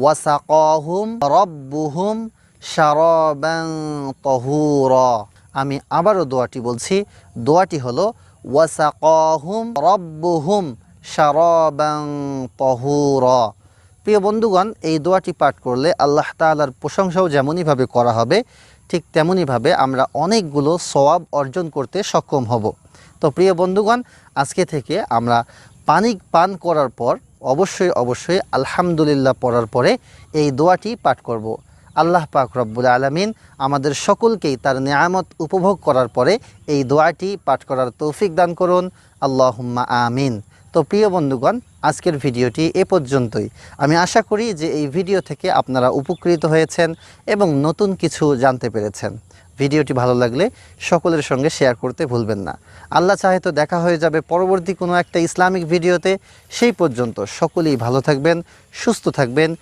ওয়াসাকাহুম রাব্বুহুম শারাবান তাহুরা। আমি আবারও দোয়াটি বলছি, দোয়াটি হলো ওয়াসাকাহুম রাব্বুহুম শারাবান তাহুরা। প্রিয় বন্ধুগণ, এই দোয়াটি পাঠ করলে আল্লাহ তাআলার প্রশংসাও যেমনইভাবে করা হবে, ঠিক তেমনইভাবে আমরা অনেকগুলো সওয়াব অর্জন করতে সক্ষম হব। তো প্রিয় বন্ধুগণ, আজকে থেকে আমরা পানি পান করার পর অবশ্যই আলহামদুলিল্লাহ পড়ার পরে এই দোয়াটি পাঠ করব। আল্লাহ পাক রব্বুল আলামিন আমাদের সকলকেই তার নেয়ামত উপভোগ করার পরে এই দোয়াটি পাঠ করার তৌফিক দান করুন। আল্লাহুম্মা আমিন। তো প্রিয় বন্ধুগণ, আজকের ভিডিওটি এ পর্যন্তই। আমি আশা করি যে এই ভিডিও থেকে আপনারা উপকৃত হয়েছেন এবং নতুন কিছু জানতে পেরেছেন। ভিডিওটি ভালো লাগলে সকলের সঙ্গে শেয়ার করতে ভুলবেন না। আল্লাহ চাহে তো দেখা হয়ে যাবে পরবর্তী কোনো একটা ইসলামিক ভিডিওতে। সেই পর্যন্ত সকলেই ভালো থাকবেন, সুস্থ থাকবেন,